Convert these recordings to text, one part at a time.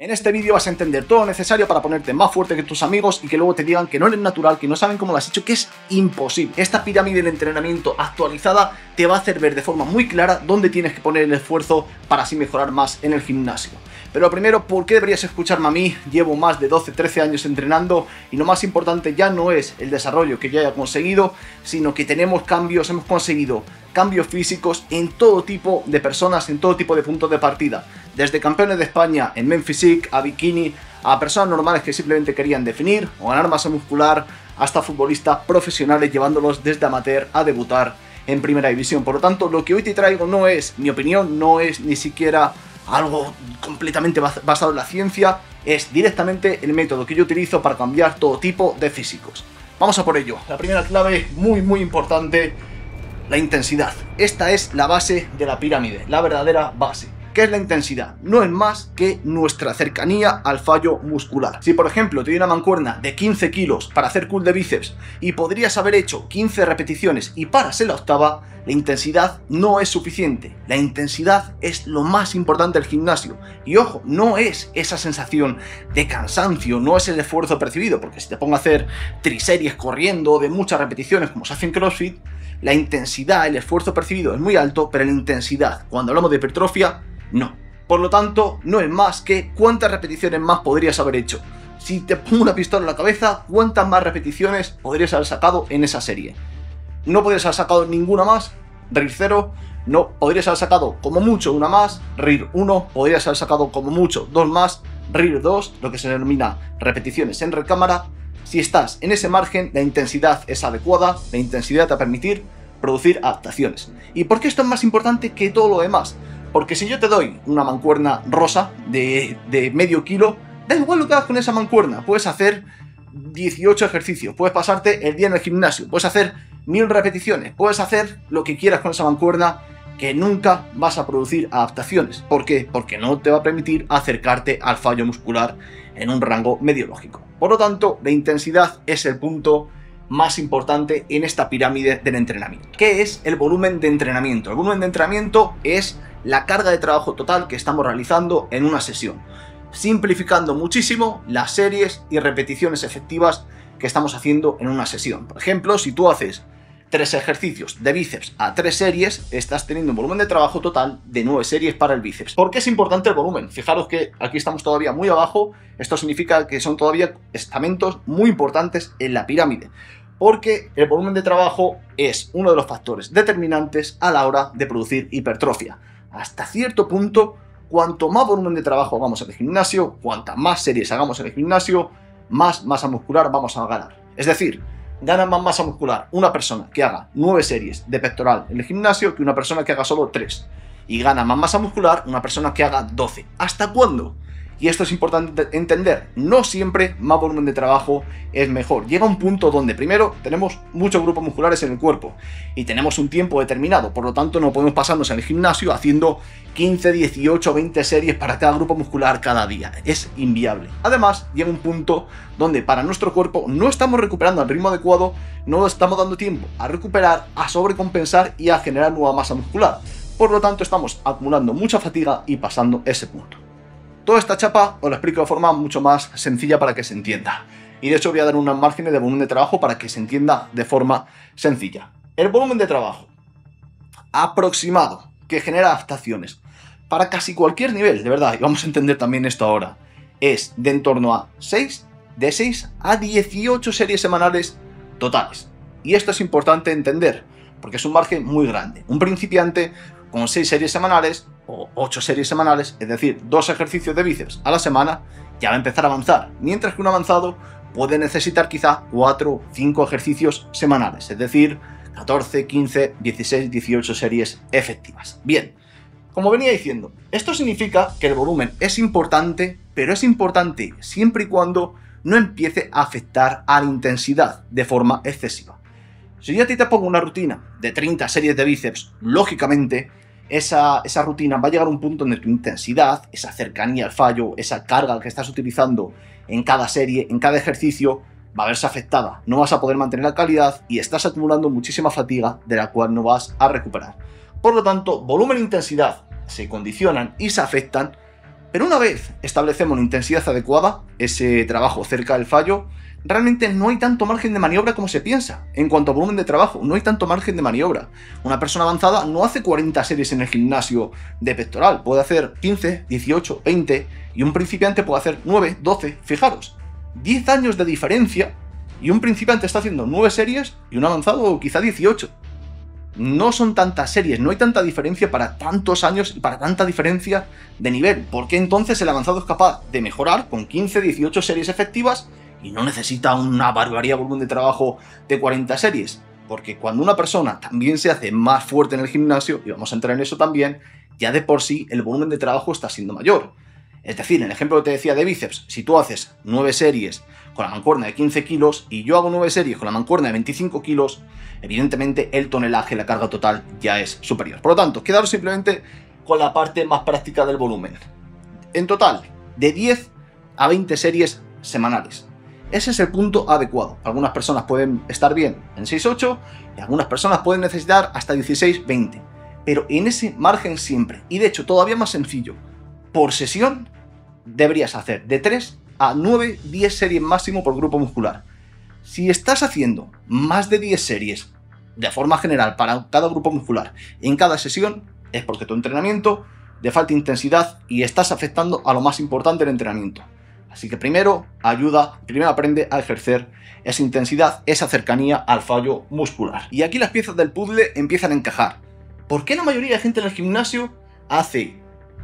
En este vídeo vas a entender todo lo necesario para ponerte más fuerte que tus amigos y que luego te digan que no eres natural, que no saben cómo lo has hecho, que es imposible. Esta pirámide de entrenamiento actualizada te va a hacer ver de forma muy clara dónde tienes que poner el esfuerzo para así mejorar más en el gimnasio. Pero primero, ¿por qué deberías escucharme a mí? Llevo más de 12-13 años entrenando y lo más importante ya no es el desarrollo que yo haya conseguido, sino que tenemos cambios, hemos conseguido cambios físicos en todo tipo de personas, en todo tipo de puntos de partida. Desde campeones de España en Men Physique, a bikini, a personas normales que simplemente querían definir o ganar masa muscular, hasta futbolistas profesionales llevándolos desde amateur a debutar en primera división. Por lo tanto, lo que hoy te traigo no es mi opinión, no es ni siquiera algo completamente basado en la ciencia, es directamente el método que yo utilizo para cambiar todo tipo de físicos. Vamos a por ello. La primera clave, muy importante, la intensidad. Esta es la base de la pirámide, la verdadera base. ¿Qué es la intensidad? No es más que nuestra cercanía al fallo muscular. Si por ejemplo te doy una mancuerna de 15 kilos para hacer curl de bíceps y podrías haber hecho 15 repeticiones y paras en la octava, la intensidad no es suficiente. La intensidad es lo más importante del gimnasio. Y ojo, no es esa sensación de cansancio, no es el esfuerzo percibido, porque si te pongo a hacer triseries corriendo de muchas repeticiones como se hace en CrossFit, la intensidad, el esfuerzo percibido es muy alto, pero la intensidad, cuando hablamos de hipertrofia, no. Por lo tanto, no es más que cuántas repeticiones más podrías haber hecho. Si te pongo una pistola en la cabeza, ¿cuántas más repeticiones podrías haber sacado en esa serie? No podrías haber sacado ninguna más, RIR 0, no, podrías haber sacado como mucho una más, RIR 1, podrías haber sacado como mucho dos más, RIR 2, lo que se denomina repeticiones en recámara. Si estás en ese margen, la intensidad es adecuada, la intensidad te va a permitir producir adaptaciones. ¿Y por qué esto es más importante que todo lo demás? Porque si yo te doy una mancuerna rosa de medio kilo, da igual lo que hagas con esa mancuerna. Puedes hacer 18 ejercicios, puedes pasarte el día en el gimnasio, puedes hacer 1000 repeticiones, puedes hacer lo que quieras con esa mancuerna, que nunca vas a producir adaptaciones. ¿Por qué? Porque no te va a permitir acercarte al fallo muscular en un rango mediológico. Por lo tanto, la intensidad es el punto más importante en esta pirámide del entrenamiento. ¿Qué es el volumen de entrenamiento? El volumen de entrenamiento es la carga de trabajo total que estamos realizando en una sesión, simplificando muchísimo las series y repeticiones efectivas que estamos haciendo en una sesión. Por ejemplo, si tú haces 3 ejercicios de bíceps a 3 series, estás teniendo un volumen de trabajo total de 9 series para el bíceps. ¿Por qué es importante el volumen? Fijaros que aquí estamos todavía muy abajo, esto significa que son todavía estamentos muy importantes en la pirámide, porque el volumen de trabajo es uno de los factores determinantes a la hora de producir hipertrofia. Hasta cierto punto, cuanto más volumen de trabajo hagamos en el gimnasio, cuantas más series hagamos en el gimnasio, más masa muscular vamos a ganar. Es decir, gana más masa muscular una persona que haga 9 series de pectoral en el gimnasio que una persona que haga solo 3. Y gana más masa muscular una persona que haga 12. ¿Hasta cuándo? Y esto es importante entender, no siempre más volumen de trabajo es mejor. Llega un punto donde primero tenemos muchos grupos musculares en el cuerpo y tenemos un tiempo determinado, por lo tanto no podemos pasarnos en el gimnasio haciendo 15, 18, 20 series para cada grupo muscular cada día. Es inviable. Además, llega un punto donde para nuestro cuerpo no estamos recuperando al ritmo adecuado, no estamos dando tiempo a recuperar, a sobrecompensar y a generar nueva masa muscular. Por lo tanto, estamos acumulando mucha fatiga y pasando ese punto. Toda esta chapa os la explico de forma mucho más sencilla para que se entienda. Y de hecho voy a dar unos márgenes de volumen de trabajo para que se entienda de forma sencilla. El volumen de trabajo aproximado que genera adaptaciones para casi cualquier nivel, de verdad, y vamos a entender también esto ahora, es de en torno a 6 a 18 series semanales totales. Y esto es importante entender, porque es un margen muy grande. Un principiante con 6 series semanales o 8 series semanales, es decir, 2 ejercicios de bíceps a la semana, ya va a empezar a avanzar, mientras que un avanzado puede necesitar quizá 4 o 5 ejercicios semanales, es decir, 14, 15, 16, 18 series efectivas. Bien, como venía diciendo, esto significa que el volumen es importante, pero es importante siempre y cuando no empiece a afectar a la intensidad de forma excesiva. Si yo a ti te pongo una rutina de 30 series de bíceps, lógicamente esa rutina va a llegar a un punto donde tu intensidad, esa cercanía al fallo, esa carga que estás utilizando en cada serie, en cada ejercicio, va a verse afectada. No vas a poder mantener la calidad y estás acumulando muchísima fatiga de la cual no vas a recuperar. Por lo tanto, volumen e intensidad se condicionan y se afectan Pero una vez establecemos la intensidad adecuada, ese trabajo cerca del fallo, realmente no hay tanto margen de maniobra como se piensa. En cuanto a volumen de trabajo, no hay tanto margen de maniobra. Una persona avanzada no hace 40 series en el gimnasio de pectoral, puede hacer 15, 18, 20, y un principiante puede hacer 9, 12, fijaros. 10 años de diferencia, y un principiante está haciendo 9 series y un avanzado quizá 18. No son tantas series, no hay tanta diferencia para tantos años y para tanta diferencia de nivel. ¿Por qué entonces el avanzado es capaz de mejorar con 15, 18 series efectivas y no necesita una barbaridad volumen de trabajo de 40 series? Porque cuando una persona también se hace más fuerte en el gimnasio, y vamos a entrar en eso también, ya de por sí el volumen de trabajo está siendo mayor. Es decir, en el ejemplo que te decía de bíceps, si tú haces 9 series con la mancuerna de 15 kilos y yo hago 9 series con la mancuerna de 25 kilos, evidentemente el tonelaje, la carga total ya es superior. Por lo tanto, quedaros simplemente con la parte más práctica del volumen. En total, de 10 a 20 series semanales. Ese es el punto adecuado. Algunas personas pueden estar bien en 6-8 y algunas personas pueden necesitar hasta 16-20. Pero en ese margen siempre. Y de hecho, todavía más sencillo. Por sesión deberías hacer de 3 a 9, 10 series máximo por grupo muscular. Si estás haciendo más de 10 series de forma general para cada grupo muscular en cada sesión, es porque tu entrenamiento le falta intensidad y estás afectando a lo más importante del entrenamiento. Así que primero aprende a ejercer esa intensidad, esa cercanía al fallo muscular. Y aquí las piezas del puzzle empiezan a encajar. ¿Por qué la mayoría de gente en el gimnasio hace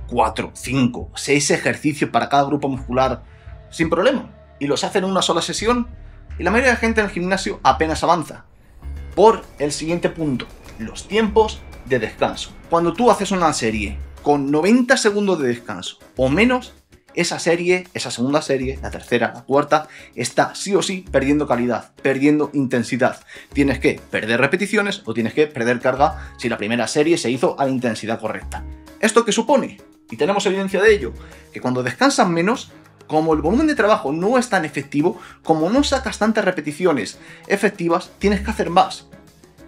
4, 5, 6 ejercicios para cada grupo muscular sin problema? Y los hace en una sola sesión. Y la mayoría de gente en el gimnasio apenas avanza. Por el siguiente punto, los tiempos de descanso. Cuando tú haces una serie con 90 segundos de descanso o menos, esa serie, esa segunda serie, la tercera, la cuarta, está sí o sí perdiendo calidad, perdiendo intensidad. Tienes que perder repeticiones o tienes que perder carga si la primera serie se hizo a la intensidad correcta. ¿Esto qué supone? Y tenemos evidencia de ello, que cuando descansas menos, como el volumen de trabajo no es tan efectivo, como no sacas tantas repeticiones efectivas, tienes que hacer más.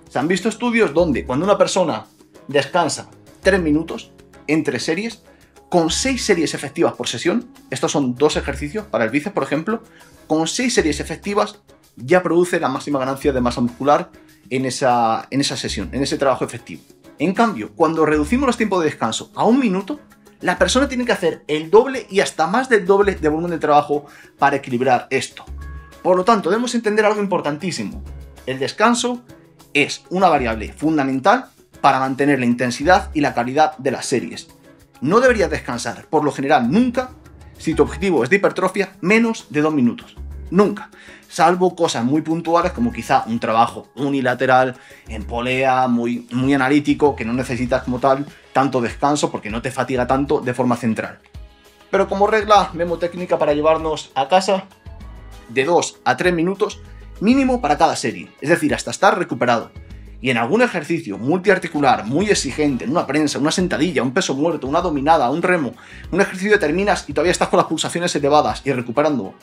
Se han visto estudios donde cuando una persona descansa 3 minutos entre series, con 6 series efectivas por sesión, estos son 2 ejercicios para el bíceps, por ejemplo, con 6 series efectivas ya produce la máxima ganancia de masa muscular en esa sesión, en ese trabajo efectivo. En cambio, cuando reducimos los tiempos de descanso a 1 minuto, la persona tiene que hacer el doble y hasta más del doble de volumen de trabajo para equilibrar esto. Por lo tanto, debemos entender algo importantísimo. El descanso es una variable fundamental para mantener la intensidad y la calidad de las series. No deberías descansar, por lo general, nunca, si tu objetivo es de hipertrofia, menos de 2 minutos. Nunca. Salvo cosas muy puntuales como quizá un trabajo unilateral, en polea, muy analítico, que no necesitas como tal tanto descanso porque no te fatiga tanto de forma central. Pero como regla memotécnica para llevarnos a casa, de 2 a 3 minutos mínimo para cada serie, es decir, hasta estar recuperado. Y en algún ejercicio multiarticular, muy exigente, en una prensa, una sentadilla, un peso muerto, una dominada, un remo, un ejercicio que terminas y todavía estás con las pulsaciones elevadas y recuperando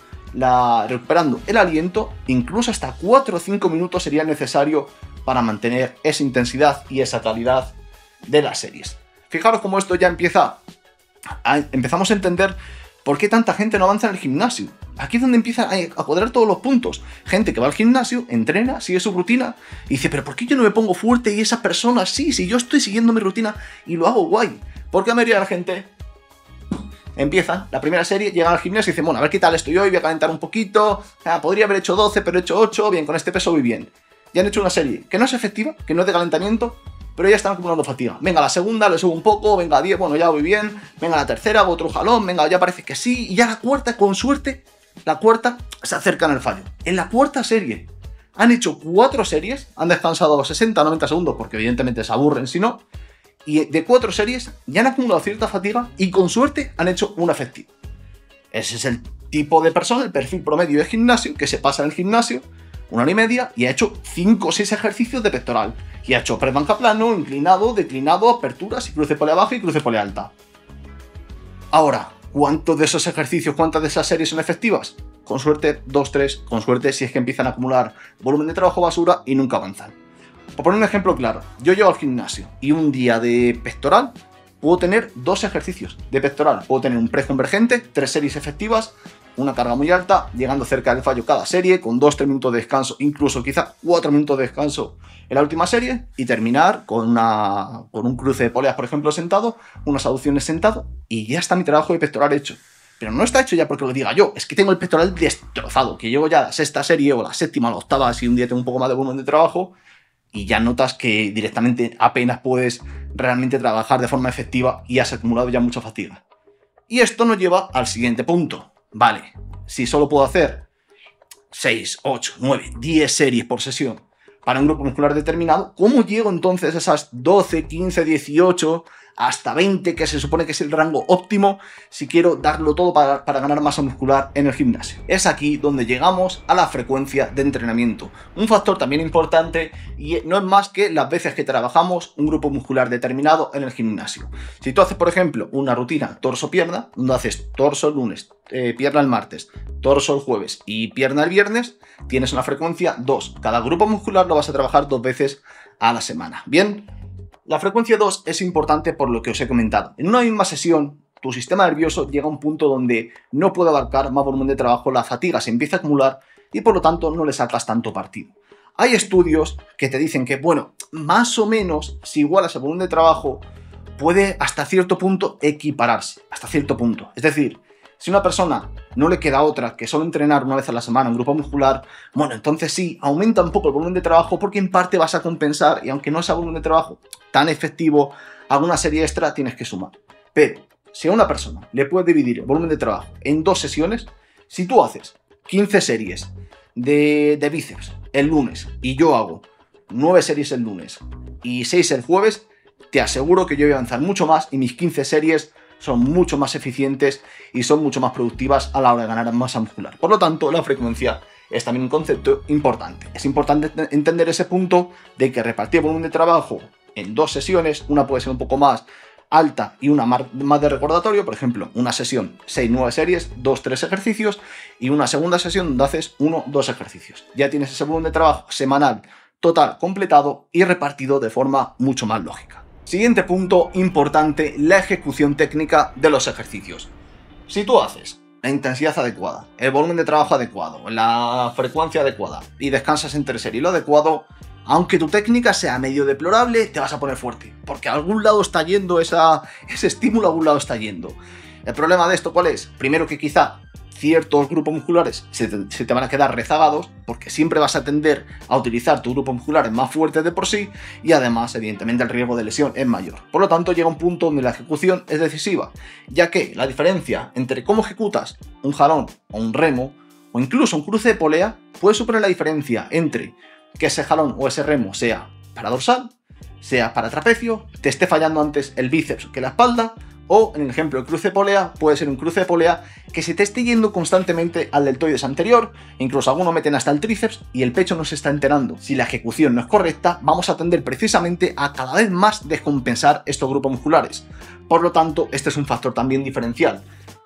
el aliento, incluso hasta 4 o 5 minutos sería necesario para mantener esa intensidad y esa calidad de las series. Fijaros cómo esto ya empezamos a entender por qué tanta gente no avanza en el gimnasio. Aquí es donde empiezan a cuadrar todos los puntos. Gente que va al gimnasio, entrena, sigue su rutina y dice, pero ¿por qué yo no me pongo fuerte y esa persona sí? Si yo estoy siguiendo mi rutina y lo hago guay. Porque la mayoría de la gente empieza la primera serie, llegan al gimnasio y dicen, bueno, a ver qué tal estoy hoy, voy a calentar un poquito, podría haber hecho 12, pero he hecho 8, bien, con este peso voy bien. Ya han hecho una serie que no es efectiva, que no es de calentamiento, pero ya están acumulando fatiga. Venga, la segunda, le subo un poco, venga, 10, bueno, ya voy bien, venga, la tercera, hago otro jalón, venga, ya parece que sí, y ya la cuarta, con suerte, la cuarta se acercan al fallo. En la cuarta serie han hecho 4 series, han descansado 60 o 90 segundos, porque evidentemente se aburren si no, y de 4 series ya han acumulado cierta fatiga y con suerte han hecho una efectiva. Ese es el tipo de persona, el perfil promedio de gimnasio, que se pasa en el gimnasio 1 hora y media y ha hecho 5 o 6 ejercicios de pectoral. Y ha hecho press banca plano, inclinado, declinado, aperturas y cruce polea baja y cruce polea alta. Ahora, ¿cuántos de esos ejercicios, cuántas de esas series son efectivas? Con suerte 2, 3, con suerte si es que empiezan a acumular volumen de trabajo basura y nunca avanzan. Por poner un ejemplo claro, yo llego al gimnasio y un día de pectoral puedo tener 2 ejercicios de pectoral. Puedo tener un press convergente, 3 series efectivas, una carga muy alta, llegando cerca del fallo cada serie, con 2-3 minutos de descanso, incluso quizá 4 minutos de descanso en la última serie, y terminar con un cruce de poleas, por ejemplo, sentado, unas aducciones sentado, y ya está mi trabajo de pectoral hecho. Pero no está hecho ya porque lo diga yo, es que tengo el pectoral destrozado, que llevo ya la 6ª serie, o la 7ª, la 8ª, si un día tengo un poco más de volumen de trabajo, y ya notas que directamente apenas puedes realmente trabajar de forma efectiva y has acumulado ya mucha fatiga. Y esto nos lleva al siguiente punto. Vale, si solo puedo hacer 6, 8, 9, 10 series por sesión para un grupo muscular determinado, ¿cómo llego entonces a esas 12, 15, 18, hasta 20, que se supone que es el rango óptimo si quiero darlo todo para ganar masa muscular en el gimnasio? Es aquí donde llegamos a la frecuencia de entrenamiento. Un factor también importante, y no es más que las veces que trabajamos un grupo muscular determinado en el gimnasio. Si tú haces, por ejemplo, una rutina torso-pierna, donde haces torso el lunes, pierna el martes, torso el jueves y pierna el viernes, tienes una frecuencia 2. Cada grupo muscular lo vas a trabajar 2 veces a la semana. Bien, la frecuencia 2 es importante por lo que os he comentado. En una misma sesión, tu sistema nervioso llega a un punto donde no puede abarcar más volumen de trabajo, la fatiga se empieza a acumular y por lo tanto no le sacas tanto partido. Hay estudios que te dicen que, bueno, más o menos, si igualas el volumen de trabajo, puede hasta cierto punto equipararse, hasta cierto punto. Es decir, si a una persona no le queda otra que solo entrenar una vez a la semana un grupo muscular, bueno, entonces sí, aumenta un poco el volumen de trabajo porque en parte vas a compensar, y aunque no sea volumen de trabajo tan efectivo, alguna serie extra tienes que sumar. Pero si a una persona le puedes dividir el volumen de trabajo en 2 sesiones, si tú haces 15 series de bíceps el lunes y yo hago 9 series el lunes y 6 el jueves, te aseguro que yo voy a avanzar mucho más y mis 15 series son mucho más eficientes y son mucho más productivas a la hora de ganar masa muscular. Por lo tanto, la frecuencia es también un concepto importante. Es importante entender ese punto de que repartir el volumen de trabajo en 2 sesiones, una puede ser un poco más alta y una más de recordatorio, por ejemplo, una sesión 6-9 series, 2-3 ejercicios, y una segunda sesión donde haces 1-2 ejercicios. Ya tienes ese volumen de trabajo semanal total completado y repartido de forma mucho más lógica. Siguiente punto importante, la ejecución técnica de los ejercicios. Si tú haces la intensidad adecuada, el volumen de trabajo adecuado, la frecuencia adecuada y descansas entre series lo adecuado, aunque tu técnica sea medio deplorable, te vas a poner fuerte, porque a algún lado está yendo ese estímulo, a algún lado está yendo. El problema de esto, ¿cuál es? Primero, que quizá ciertos grupos musculares se te van a quedar rezagados, porque siempre vas a tender a utilizar tus grupos musculares más fuertes de por sí, y además, evidentemente, el riesgo de lesión es mayor. Por lo tanto, llega un punto donde la ejecución es decisiva, ya que la diferencia entre cómo ejecutas un jalón o un remo, o incluso un cruce de polea, puede suponer la diferencia entre que ese jalón o ese remo sea para dorsal, sea para trapecio, te esté fallando antes el bíceps que la espalda, o en el ejemplo del cruce de polea, puede ser un cruce de polea que se te esté yendo constantemente al deltoides anterior, incluso algunos meten hasta el tríceps y el pecho no se está enterando. Si la ejecución no es correcta, vamos a tender precisamente a cada vez más descompensar estos grupos musculares. Por lo tanto, este es un factor también diferencial.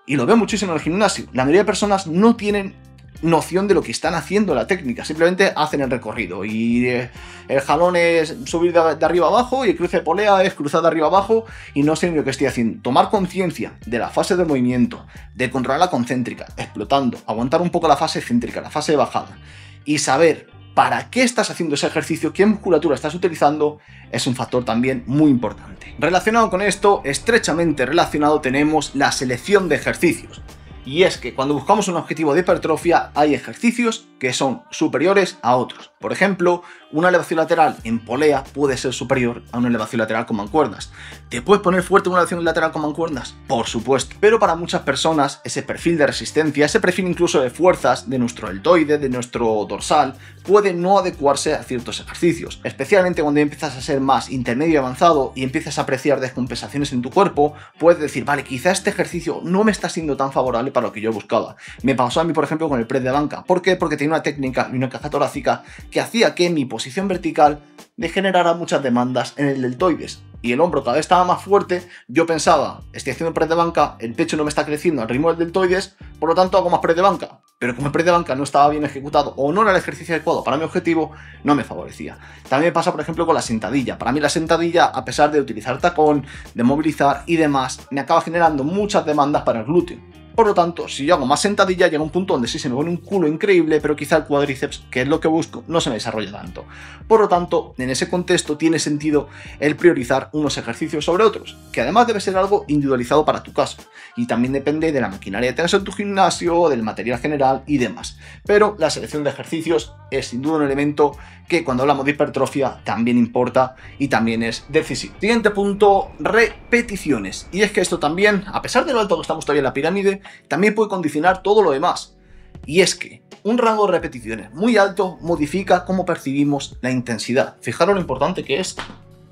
Y lo veo muchísimo en el gimnasio. La mayoría de personas no tienen noción de lo que están haciendo la técnica, simplemente hacen el recorrido y el jalón es subir de arriba abajo y el cruce de polea es cruzar de arriba abajo y no sé ni lo que estoy haciendo. Tomar conciencia de la fase de movimiento, de controlar la concéntrica, explotando, aguantar un poco la fase céntrica, la fase de bajada y saber para qué estás haciendo ese ejercicio, qué musculatura estás utilizando, es un factor también muy importante. Relacionado con esto, estrechamente relacionado, tenemos la selección de ejercicios. Y es que cuando buscamos un objetivo de hipertrofia hay ejercicios que son superiores a otros. Por ejemplo, una elevación lateral en polea puede ser superior a una elevación lateral con mancuernas. ¿Te puedes poner fuerte en una elevación lateral con mancuernas? Por supuesto. Pero para muchas personas ese perfil de resistencia, ese perfil incluso de fuerzas de nuestro deltoide, de nuestro dorsal, puede no adecuarse a ciertos ejercicios. Especialmente cuando empiezas a ser más intermedio y avanzado y empiezas a apreciar descompensaciones en tu cuerpo, puedes decir, vale, quizá este ejercicio no me está siendo tan favorable para lo que yo buscaba. Me pasó a mí, por ejemplo, con el press de banca. ¿Por qué? Porque tenía una técnica y una caja torácica que hacía que mi posición vertical degenerara muchas demandas en el deltoides. Y el hombro cada vez estaba más fuerte, yo pensaba, estoy haciendo press de banca, el pecho no me está creciendo al ritmo del deltoides, por lo tanto hago más press de banca. pero como el press de banca no estaba bien ejecutado o no era el ejercicio adecuado para mi objetivo, no me favorecía. También me pasa, por ejemplo, con la sentadilla. Para mí la sentadilla, a pesar de utilizar tacón, de movilizar y demás, me acaba generando muchas demandas para el glúteo. Por lo tanto, si yo hago más sentadilla, llega un punto donde sí se me pone un culo increíble, pero quizá el cuádriceps, que es lo que busco, no se me desarrolla tanto. Por lo tanto, en ese contexto tiene sentido el priorizar unos ejercicios sobre otros, que además debe ser algo individualizado para tu caso, y también depende de la maquinaria que tengas en tu gimnasio, del material general y demás. Pero la selección de ejercicios es sin duda un elemento que cuando hablamos de hipertrofia también importa y también es decisivo. Siguiente punto, repeticiones. Y es que esto también, a pesar de lo alto que estamos todavía en la pirámide, también puede condicionar todo lo demás. Y es que un rango de repeticiones muy alto modifica cómo percibimos la intensidad. Fijaros lo importante que es,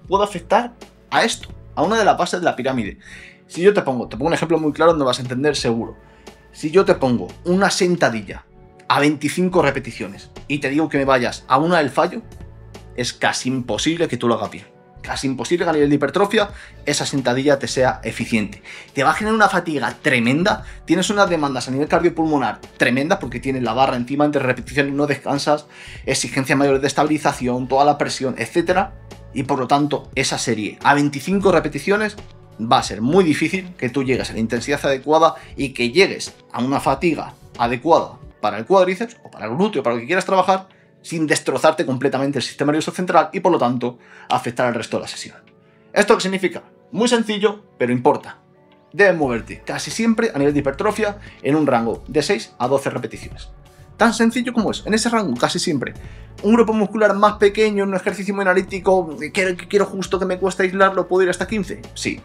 puede afectar a esto, a una de las bases de la pirámide. Si yo te pongo un ejemplo muy claro donde vas a entender seguro. Si yo te pongo una sentadilla a 25 repeticiones y te digo que me vayas a una del fallo, es casi imposible que tú lo hagas bien. Casi imposible que a nivel de hipertrofia esa sentadilla te sea eficiente. Te va a generar una fatiga tremenda, tienes unas demandas a nivel cardiopulmonar tremendas porque tienes la barra encima entre repeticiones y no descansas, exigencias mayores de estabilización, toda la presión, etc. Y por lo tanto esa serie a 25 repeticiones va a ser muy difícil que tú llegues a la intensidad adecuada y que llegues a una fatiga adecuada para el cuádriceps o para el glúteo, para lo que quieras trabajar, sin destrozarte completamente el sistema nervioso central y por lo tanto afectar al resto de la sesión. ¿Esto qué significa? Muy sencillo, pero importa. Debes moverte casi siempre a nivel de hipertrofia en un rango de 6 a 12 repeticiones. Tan sencillo como es, en ese rango casi siempre. Un grupo muscular más pequeño, un ejercicio muy analítico, quiero justo que me cueste aislarlo, ¿puedo ir hasta 15? Sí.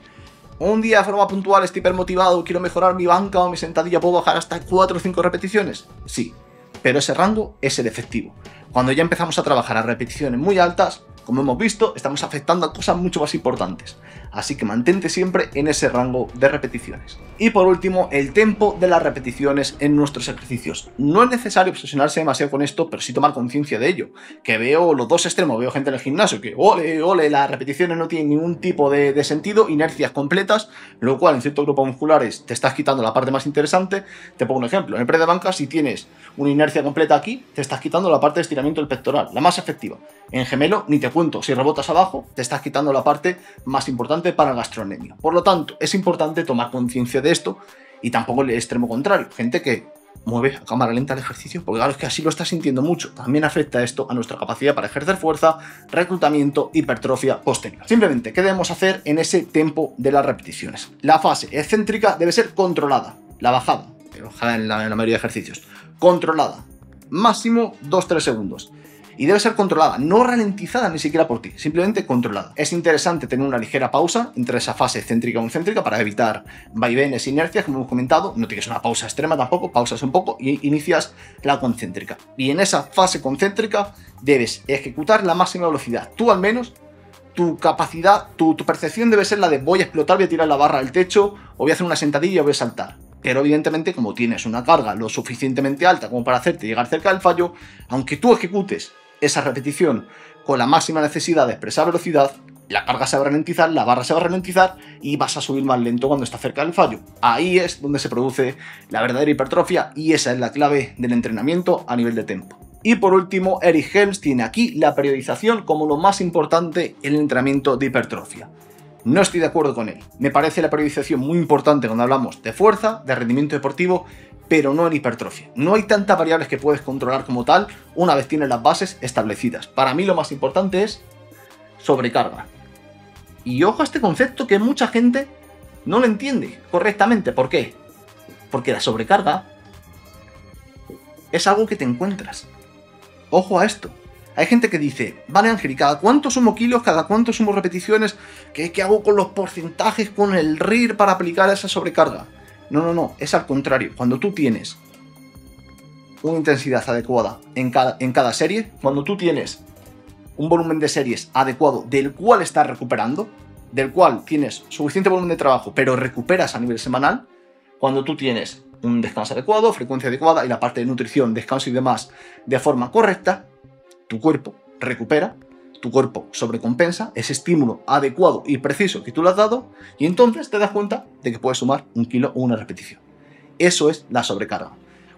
Un día de forma puntual estoy hipermotivado, quiero mejorar mi banca o mi sentadilla, ¿puedo bajar hasta 4 o 5 repeticiones? Sí. Pero ese rango es el efectivo. Cuando ya empezamos a trabajar a repeticiones muy altas, como hemos visto, estamos afectando a cosas mucho más importantes. Así que mantente siempre en ese rango de repeticiones. Y por último, el tempo de las repeticiones en nuestros ejercicios. No es necesario obsesionarse demasiado con esto, pero sí tomar conciencia de ello. Que veo los dos extremos, veo gente en el gimnasio que ole, las repeticiones no tienen ningún tipo de sentido, inercias completas, lo cual en ciertos grupos musculares te estás quitando la parte más interesante. Te pongo un ejemplo, en el press de banca, si tienes una inercia completa aquí, te estás quitando la parte de estiramiento del pectoral, la más efectiva. En gemelo, ni te cuento, si rebotas abajo, te estás quitando la parte más importante para el gastrocnemio. Por lo tanto, es importante tomar conciencia de esto y tampoco el extremo contrario. Gente que mueve a cámara lenta el ejercicio, porque claro, es que así lo estás sintiendo mucho. También afecta esto a nuestra capacidad para ejercer fuerza, reclutamiento, hipertrofia posterior. Simplemente, ¿qué debemos hacer en ese tempo de las repeticiones? La fase excéntrica debe ser controlada. La bajada, en la mayoría de ejercicios. Controlada. Máximo 2-3 segundos. Y debe ser controlada, no ralentizada ni siquiera por ti, simplemente controlada. Es interesante tener una ligera pausa entre esa fase céntrica o concéntrica para evitar vaivenes, inercias, como hemos comentado. No tienes una pausa extrema tampoco, pausas un poco y inicias la concéntrica. Y en esa fase concéntrica debes ejecutar la máxima velocidad. Tú al menos, tu capacidad, tu percepción debe ser la de voy a explotar, voy a tirar la barra al techo, o voy a hacer una sentadilla o voy a saltar. Pero evidentemente, como tienes una carga lo suficientemente alta como para hacerte llegar cerca del fallo, aunque tú ejecutes esa repetición con la máxima necesidad de expresar velocidad, la carga se va a ralentizar, la barra se va a ralentizar y vas a subir más lento cuando está cerca del fallo. Ahí es donde se produce la verdadera hipertrofia y esa es la clave del entrenamiento a nivel de tempo. Y por último, Eric Helms tiene aquí la periodización como lo más importante en el entrenamiento de hipertrofia. No estoy de acuerdo con él. Me parece la periodización muy importante cuando hablamos de fuerza, de rendimiento deportivo, pero no en hipertrofia. No hay tantas variables que puedes controlar como tal una vez tienes las bases establecidas. Para mí lo más importante es sobrecarga. Y ojo a este concepto que mucha gente no lo entiende correctamente. ¿Por qué? Porque la sobrecarga es algo que te encuentras. Ojo a esto. Hay gente que dice, vale Ángel, ¿y cada cuánto sumo kilos, cada cuánto sumo repeticiones? ¿Qué hago con los porcentajes, con el RIR para aplicar esa sobrecarga? No, es al contrario. Cuando tú tienes una intensidad adecuada en cada serie, cuando tú tienes un volumen de series adecuado del cual estás recuperando, del cual tienes suficiente volumen de trabajo, pero recuperas a nivel semanal, cuando tú tienes un descanso adecuado, frecuencia adecuada y la parte de nutrición, descanso y demás de forma correcta, tu cuerpo recupera, tu cuerpo sobrecompensa ese estímulo adecuado y preciso que tú le has dado y entonces te das cuenta de que puedes sumar un kilo o una repetición. Eso es la sobrecarga.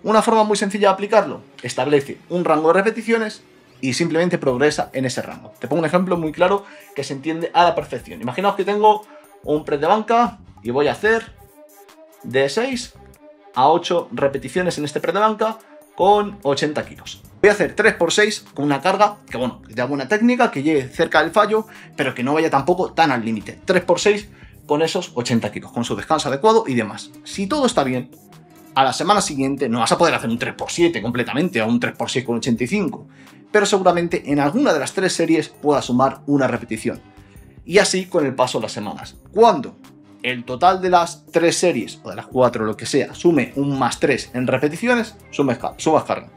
Una forma muy sencilla de aplicarlo, establece un rango de repeticiones y simplemente progresa en ese rango. Te pongo un ejemplo muy claro que se entiende a la perfección. Imaginaos que tengo un press de banca y voy a hacer de 6 a 8 repeticiones en este press de banca con 80 kilos. Voy a hacer 3×6 con una carga que, bueno, que tenga buena técnica, que llegue cerca del fallo, pero que no vaya tampoco tan al límite. 3×6 con esos 80 kilos, con su descanso adecuado y demás. Si todo está bien, a la semana siguiente no vas a poder hacer un 3×7 completamente o un 3×6 con 85, pero seguramente en alguna de las 3 series puedas sumar una repetición. Y así con el paso de las semanas. Cuando el total de las 3 series, o de las 4, lo que sea, sume un +3 en repeticiones, subas carga.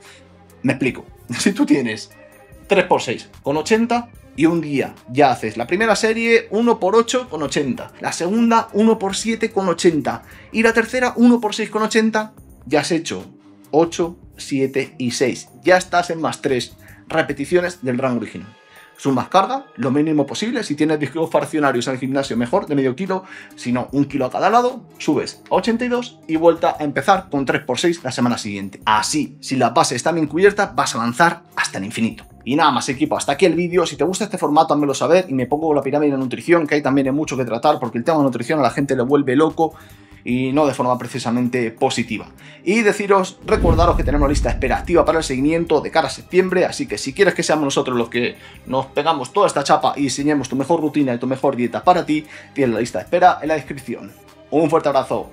Me explico. Si tú tienes 3×6 con 80 y un día ya haces la primera serie 1×8 con 80, la segunda 1×7 con 80 y la tercera 1×6 con 80, ya has hecho 8, 7 y 6. Ya estás en +3 repeticiones del rango original. Sumas carga, lo mínimo posible. Si tienes discos fraccionarios en el gimnasio, mejor, de medio kilo. Si no, 1 kilo a cada lado. Subes a 82 y vuelta a empezar con 3×6 la semana siguiente. Así, si las bases están bien cubiertas, vas a avanzar hasta el infinito. Y nada más, equipo, hasta aquí el vídeo. Si te gusta este formato, házmelo saber. Y me pongo la pirámide de nutrición, que hay también mucho que tratar, porque el tema de nutrición a la gente le vuelve loco y no de forma precisamente positiva. Y recordaros que tenemos la lista de espera activa para el seguimiento de cara a septiembre, así que si quieres que seamos nosotros los que nos pegamos toda esta chapa y diseñemos tu mejor rutina y tu mejor dieta para ti, tienes la lista de espera en la descripción. Un fuerte abrazo.